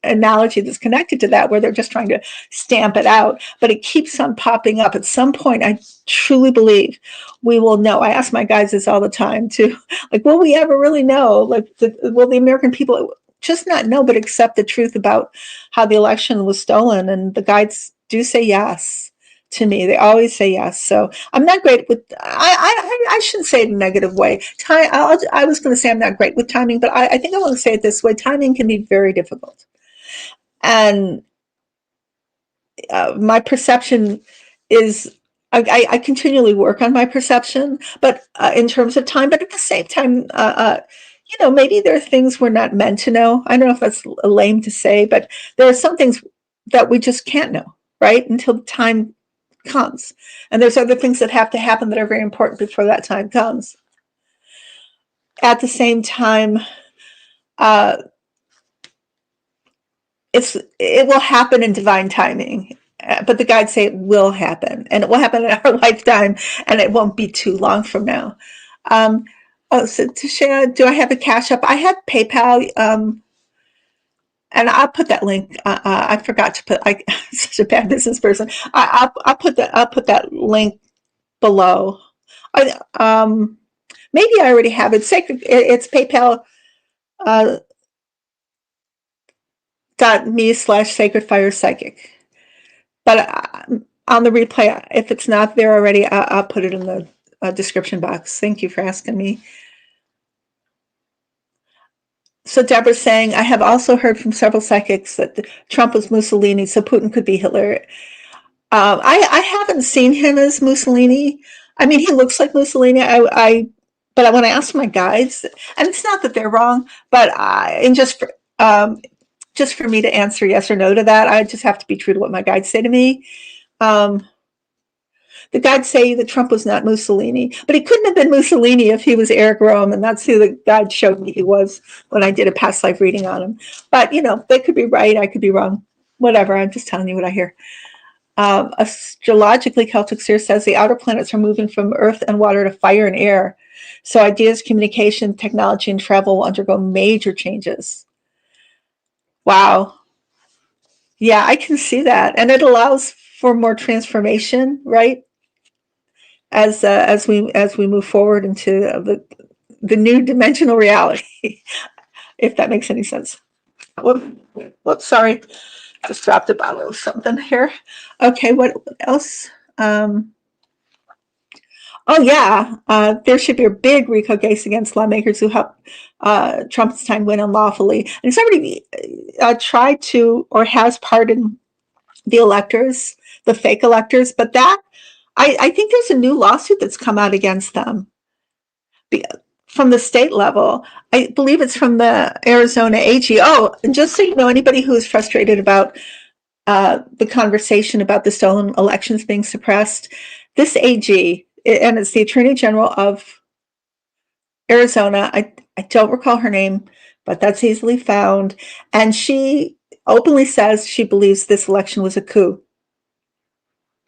analogy that's connected to that, where they're just trying to stamp it out, but it keeps on popping up. At some point, I truly believe we will know. I ask my guys this all the time too, like, will we ever really know? Like, will the American people just not know, but accept the truth about how the election was stolen? And the guys do say yes to me. They always say yes. So I'm not great with, I shouldn't say it in a negative way. I was going to say I'm not great with timing, but I think I want to say it this way. Timing can be very difficult. And my perception is, I continually work on my perception, but in terms of time, but at the same time, maybe there are things we're not meant to know. I don't know if that's lame to say, but there are some things that we just can't know, right? Until the time comes. And there's other things that have to happen that are very important before that time comes. At the same time, uh, it will happen in divine timing. But the guides say it will happen, and it will happen in our lifetime, and it won't be too long from now. So Tashana, do I have a Cash App? I have PayPal, and I'll put that link. I forgot to put. I'm such a bad business person. I'll put that link below. I, maybe I already have it. It's PayPal. .me/Sacred Fire Psychic. But on the replay, if it's not there already, I'll put it in the description box. Thank you for asking me. So Deborah's saying, I have also heard from several psychics that Trump was Mussolini, so Putin could be Hitler. I haven't seen him as Mussolini. I mean, he looks like Mussolini. But when I ask my guides, and it's not that they're wrong, but just for me to answer yes or no to that, I just have to be true to what my guides say to me. The guides say that Trump was not Mussolini, but he couldn't have been Mussolini if he was Eric Rome, and that's who the guide showed me he was when I did a past life reading on him. But, they could be right, I could be wrong. Whatever, I'm just telling you what I hear. Astrologically, Celtic Seer says the outer planets are moving from earth and water to fire and air. So ideas, communication, technology, and travel will undergo major changes. Wow. Yeah, I can see that. And it allows for more transformation, right? As we move forward into the new dimensional reality, if that makes any sense. Whoops, sorry, just dropped a bottle of something here. Okay, what else? Oh yeah, there should be a big RICO case against lawmakers who helped Trump's time win unlawfully, and somebody tried to or has pardoned the electors, the fake electors, but that I think there's a new lawsuit that's come out against them from the state level. I believe it's from the Arizona AG. Oh, and just so you know, anybody who is frustrated about the conversation about the stolen elections being suppressed, this AG, and it's the Attorney General of Arizona. I don't recall her name, but that's easily found. And she openly says she believes this election was a coup.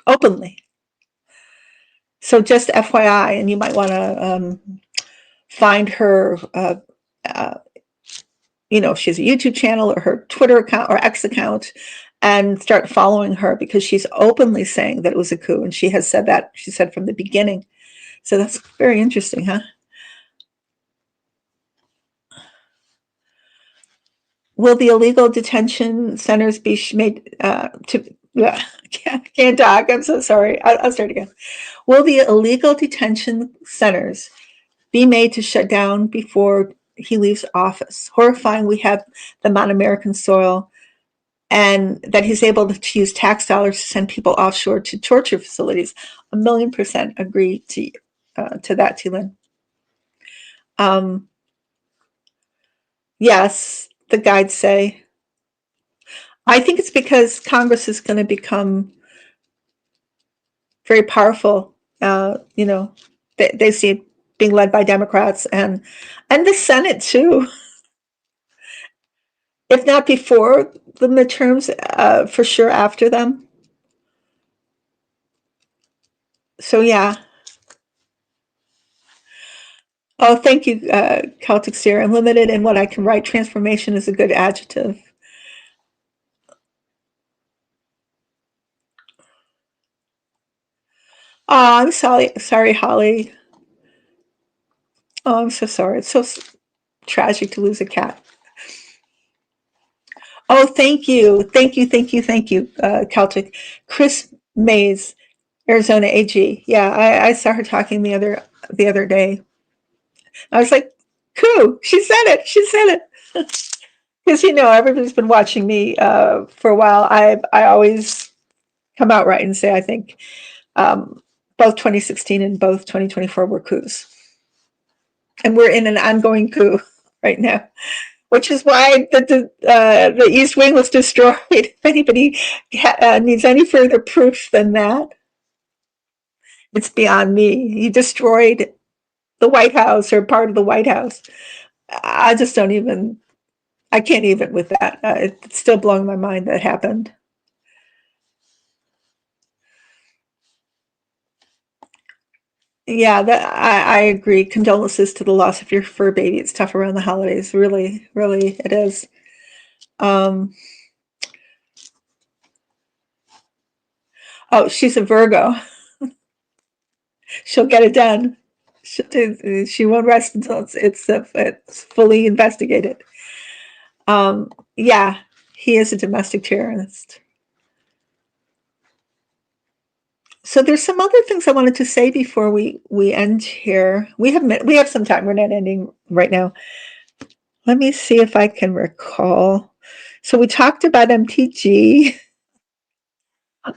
Openly. So just FYI, and you might want to find her, if she has a YouTube channel or her Twitter account or X account, and start following her, because she's openly saying that it was a coup. And she has said that, she said from the beginning. So that's very interesting, huh? Will the illegal detention centers be made can't talk, I'm so sorry. I'll start again. Will the illegal detention centers be made to shut down before he leaves office? Horrifying we have them on American soil, and that he's able to use tax dollars to send people offshore to torture facilities. 1,000,000% agree to that, Tilin. Yes, the guides say. I think it's because Congress is going to become very powerful. They see it being led by Democrats, and the Senate too. If not before the midterms, for sure after them. So yeah. Oh, thank you, Celtic Seer. I'm limited in what I can write. Transformation is a good adjective. Oh, I'm sorry, Holly. Oh, I'm so sorry. It's so tragic to lose a cat. Oh, thank you, Celtic. Chris Mays, Arizona AG. Yeah, I saw her talking the other day. I was like, "Cool, she said it. She said it." Because everybody's been watching me for a while. I always come out right and say I think um, both 2016 and both 2024 were coups, and we're in an ongoing coup right now. Which is why the East Wing was destroyed. If anybody needs any further proof than that, it's beyond me. He destroyed the White House or part of the White House. I just don't even. I can't even with that. It's still blowing my mind that happened. Yeah, I agree. Condolences to the loss of your fur baby. It's tough around the holidays. Really, really, it is. Um, oh, she's a Virgo. She'll get it done. She won't rest until it's fully investigated. Yeah, he is a domestic terrorist. So there's some other things I wanted to say before we end here. We have some time. We're not ending right now. Let me see if I can recall. So we talked about MTG.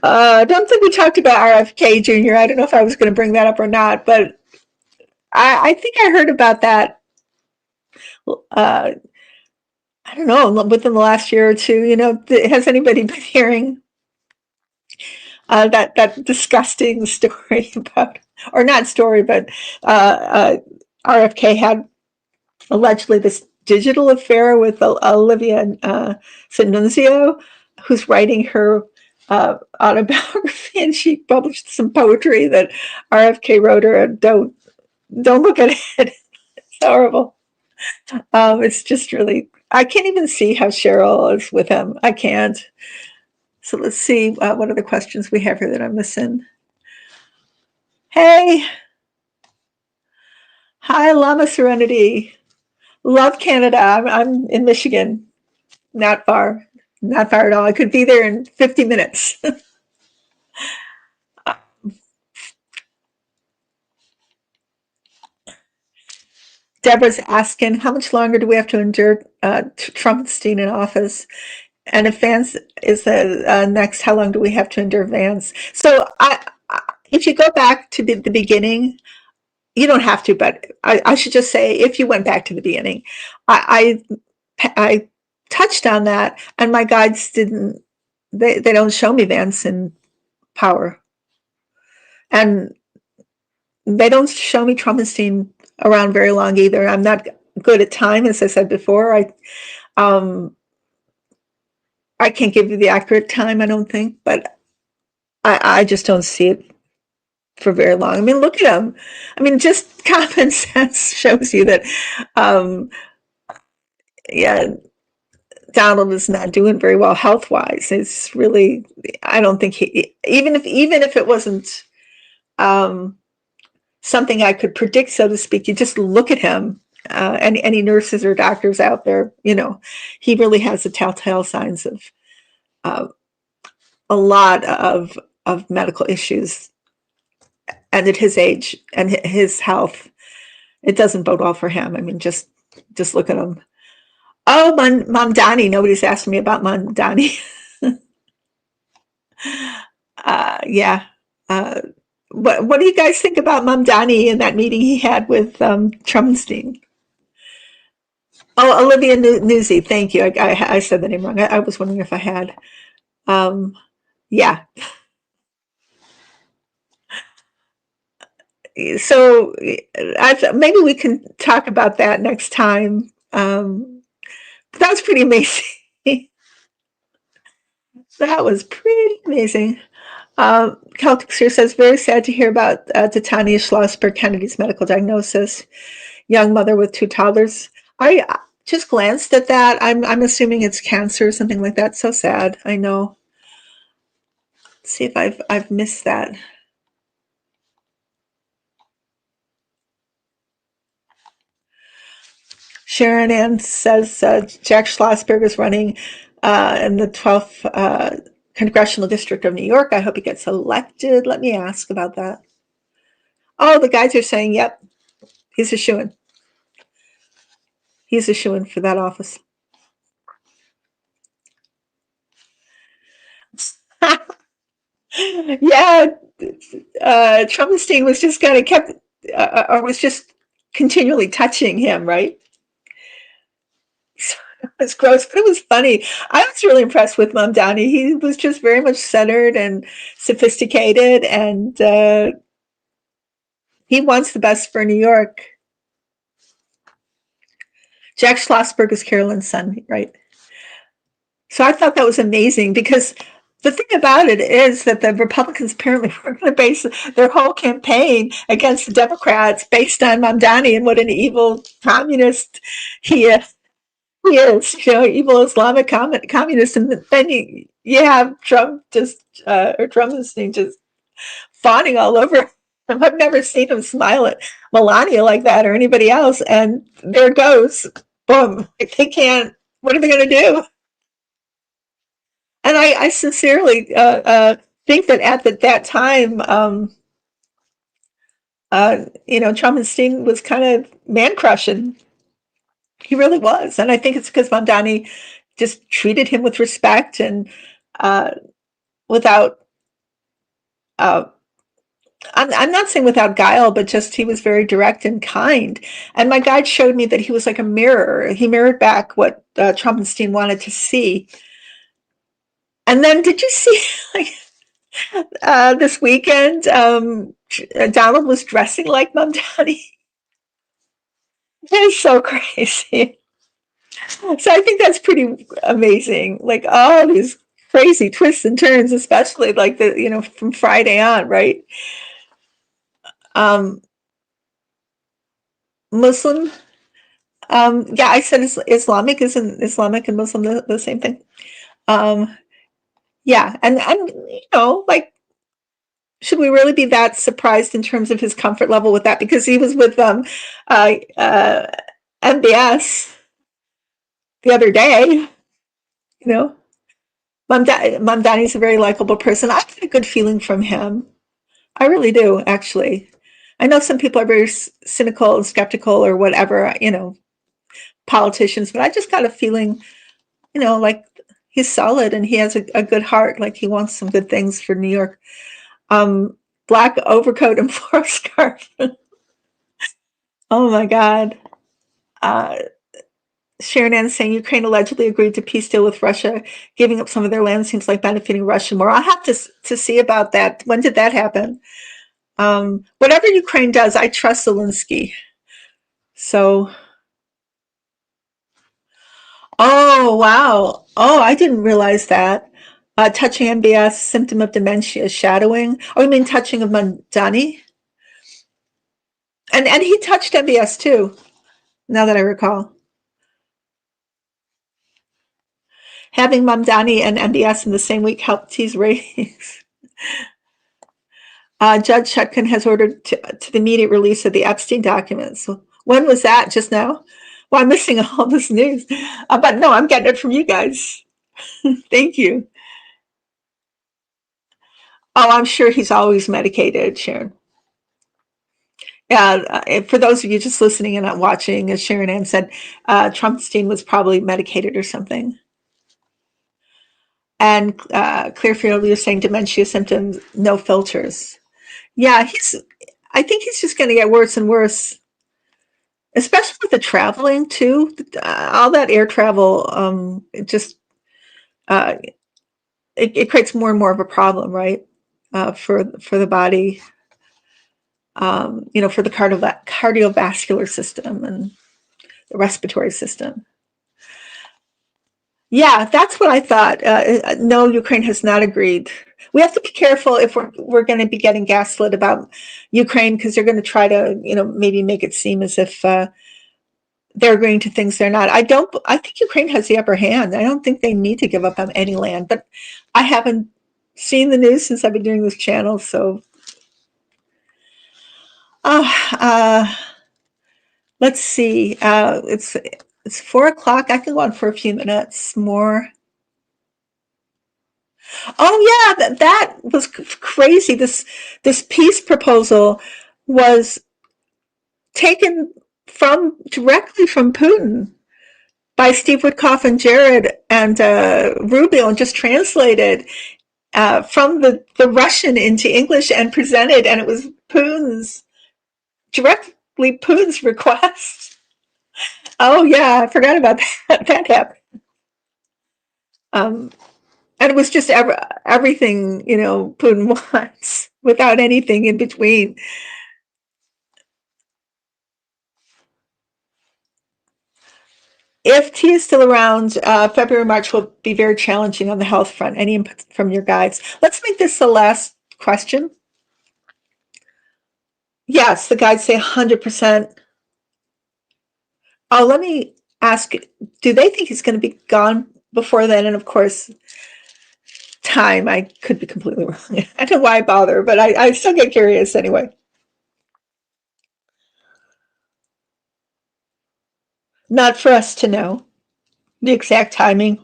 I don't think we talked about RFK Jr. I don't know if I was going to bring that up or not, but I think I heard about that. Uh, I don't know, within the last year or two. Has anybody been hearing that disgusting story about, or not story, but RFK had allegedly this digital affair with Olivia S'Annunzio, who's writing her autobiography, and she published some poetry that RFK wrote her. And don't look at it. It's horrible. It's just really. I can't even see how Cheryl is with him. I can't. So let's see what other questions we have here that I'm missing. Hey, hi, Llama Serenity. Love Canada. I'm in Michigan. Not far. Not far at all. I could be there in 50 minutes. Deborah's asking, how much longer do we have to endure Trumpstein in office? And if Vance is the next, how long do we have to endure Vance? So if you go back to the beginning, you don't have to, but I should just say, if you went back to the beginning, I touched on that, and my guides didn't. They don't show me Vance in power, and they don't show me Trumpenstein around very long either. I'm not good at time, as I said before. Um, I can't give you the accurate time, I don't think, but I just don't see it for very long. I mean, look at him. I mean, just common sense shows you that, um, yeah, Donald is not doing very well health wise. It's really, I don't think even if it wasn't um, something I could predict, so to speak, you just look at him. Any nurses or doctors out there, he really has the telltale signs of uh, a lot of medical issues, and at his age and his health, it doesn't bode well for him. I mean, just look at him. Oh, Mamdani. Nobody's asked me about Mamdani. Yeah. Uh, what do you guys think about Mamdani and that meeting he had with Trumpenstein? Oh, Olivia Newsy. Thank you. I said the name wrong. I was wondering if I had. Um, yeah. So maybe we can talk about that next time. That was pretty amazing. That was pretty amazing. Celtic Seer says, very sad to hear about Titania Schlossberg Kennedy's medical diagnosis. Young mother with two toddlers. I just glanced at that. I'm assuming it's cancer or something like that. So sad. I know. Let's see if I've missed that. Sharon Ann says Jack Schlossberg is running in the 12th Congressional District of New York. I hope he gets elected. Let me ask about that. Oh, the guys are saying, yep, he's a shoo-in. He's a shoo-in for that office. Yeah, Trumpenstein was just kind of kept, or was just continually touching him, right? So it was gross, but it was funny. I was really impressed with Mamdani. He was just very much centered and sophisticated, and he wants the best for New York. Jack Schlossberg is Carolyn's son, right? So I thought that was amazing because the thing about it is that the Republicans apparently were going to base their whole campaign against the Democrats based on Mamdani and what an evil communist he is. He is, evil Islamic communist, and then you have Trump just or Trumpenstein just fawning all over him. I've never seen him smile at Melania like that or anybody else, and there goes, boom. They can't. What are they going to do? And I sincerely think that at that time, Trumpenstein was kind of man crushing. He really was, and I think it's because Mamdani just treated him with respect and uh, without. Uh, I'm not saying without guile, but just he was very direct and kind. And my guide showed me that he was like a mirror. He mirrored back what Trumpenstein wanted to see. And then, did you see like this weekend? Donald was dressing like Mamdani. That is so crazy. So I think that's pretty amazing. Like all these crazy twists and turns, especially like from Friday on, right? Um, Muslim. Yeah, I said Islamic. Isn't Islamic and Muslim the same thing? Um, yeah, and like, should we really be that surprised in terms of his comfort level with that? Because he was with uh, uh, MBS the other day. You know, Mamdani's a very likable person. I get a good feeling from him. I really do, actually. I know some people are very cynical and skeptical or whatever, politicians, but I just got a feeling, like he's solid and he has a good heart. Like he wants some good things for New York. Um, Black overcoat and floral scarf. Oh my God. Uh, Sharon Ann is saying Ukraine allegedly agreed to peace deal with Russia, giving up some of their land seems like benefiting Russia more. I'll have to see about that. When did that happen? Whatever Ukraine does, I trust Zelensky. So, oh wow, oh I didn't realize that. Touching MBS, symptom of dementia, shadowing. Oh, you mean touching of Mamdani? And he touched MBS too. Now that I recall, having Mamdani and MBS in the same week helped tease ratings. Judge Chutkan has ordered to the immediate release of the Epstein documents. So when was that? Just now? Well, I'm missing all this news. But no, I'm getting it from you guys. Thank you. Oh, I'm sure he's always medicated, Sharon. Yeah, for those of you just listening and not watching, as Sharon Ann said, Trumpstein was probably medicated or something. And Clearfield, you're saying dementia symptoms, no filters. Yeah, I think he's just going to get worse and worse. especially with the traveling too. All that air travel, it just uh, it creates more and more of a problem, right? For the body, for the cardiovascular system and the respiratory system. Yeah, that's what I thought. No, Ukraine has not agreed. We have to be careful if we're going to be getting gaslit about Ukraine, because they're going to try to, maybe make it seem as if they're agreeing to things they're not. I don't. I think Ukraine has the upper hand. I don't think they need to give up on any land. But I haven't seen the news since I've been doing this channel, so uh, uh, let's see. It's 4 o'clock. I can go on for a few minutes more. Oh yeah, that was crazy. This peace proposal was taken from directly from Putin by Steve Witkoff and Jared and Rubio, and just translated from the Russian into English and presented, and it was directly Putin's request. Oh yeah, I forgot about that. That happened. Um, and it was just everything Putin wants, without anything in between. If tea is still around, February, March will be very challenging on the health front. Any input from your guides? Let's make this the last question. Yes, the guides say 100%. Oh, let me ask, do they think he's going to be gone before then? And of course, time, I could be completely wrong. I don't know why I bother, but I still get curious anyway. Not for us to know the exact timing.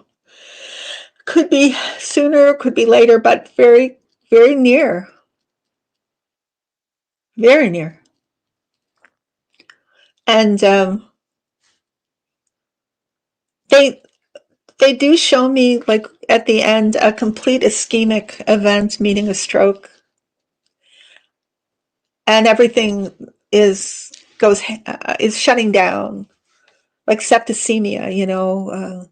Could be sooner, could be later, but very, very near. Very near. And they they do show me, like at the end, a complete ischemic event, meaning a stroke, and everything is shutting down, like septicemia.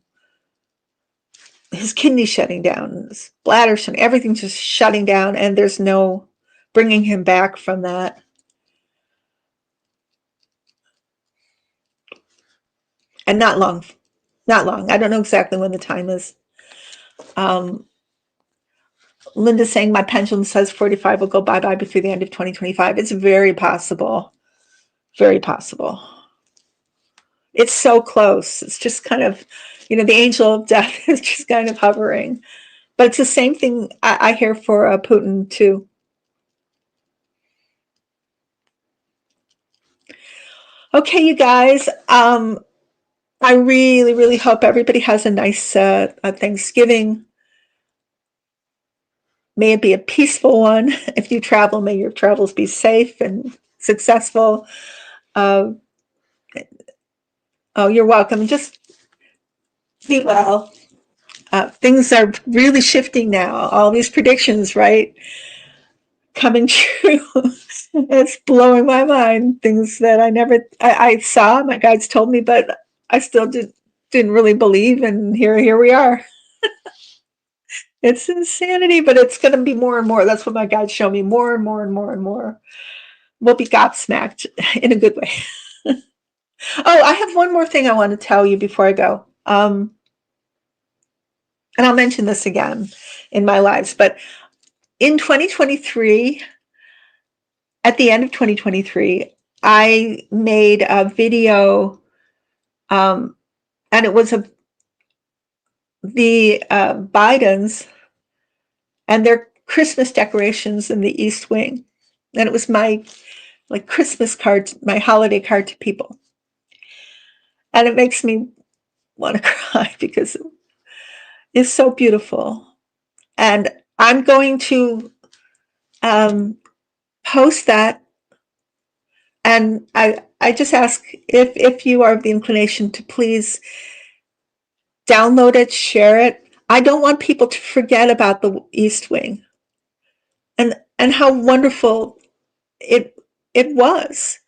His kidney shutting down, his bladder shutting, everything's just shutting down, and there's no bringing him back from that. And not long, not long. I don't know exactly when the time is. Um, Linda's saying my pendulum says 45 will go bye-bye before the end of 2025. It's very possible. Very possible. It's so close. It's just kind of, the angel of death is just kind of hovering. But it's the same thing I hear for Putin too. Okay, you guys. I really, really hope everybody has a nice Thanksgiving. May it be a peaceful one. If you travel, may your travels be safe and successful. Uh, oh, you're welcome. Just be well. Things are really shifting now. All these predictions, right? Coming true. It's blowing my mind. Things that I saw, my guides told me, but I still didn't really believe. And here we are. It's insanity, but it's going to be more and more. That's what my guides show me. More and more and more and more. We'll be gobsmacked in a good way. Oh, I have one more thing I want to tell you before I go. And I'll mention this again in my lives, but in 2023, at the end of 2023, I made a video, and it was the Bidens and their Christmas decorations in the East Wing, and it was my Christmas card, my holiday card to people, and it makes me want to cry because it's so beautiful. And I'm going to post that. And I just ask if you are of the inclination to please download it, share it. I don't want people to forget about the East Wing and how wonderful it was.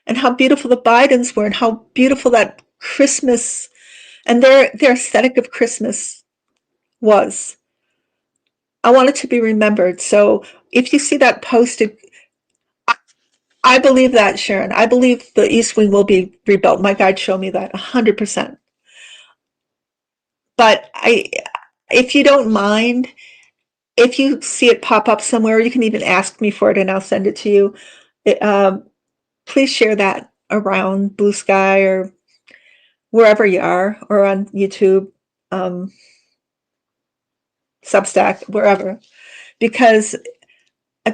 and how beautiful the Bidens were and how beautiful that Christmas and their aesthetic of Christmas was. I want it to be remembered. So if you see that posted, I believe that, Sharon. I believe the East Wing will be rebuilt. My guide showed me that 100%. But if you don't mind, if you see it pop up somewhere, you can even ask me for it and I'll send it to you. It, please share that around Blue Sky or wherever you are, or on YouTube, um, Substack, wherever, because I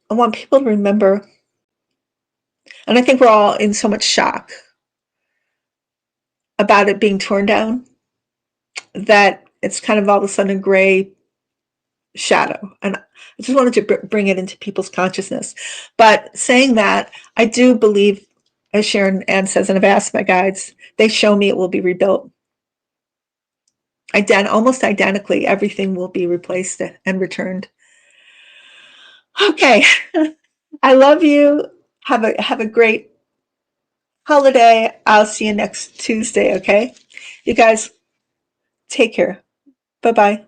want people to remember, and I think we're all in so much shock about it being torn down that it's kind of all of a sudden a gray shadow. And I just wanted to bring it into people's consciousness. But saying that, I do believe, as Sharon Ann says, and I've asked my guides, they show me it will be rebuilt. Almost identically, everything will be replaced and returned. Okay. I love you. Have a great holiday. I'll see you next Tuesday, okay? You guys take care. Bye-bye.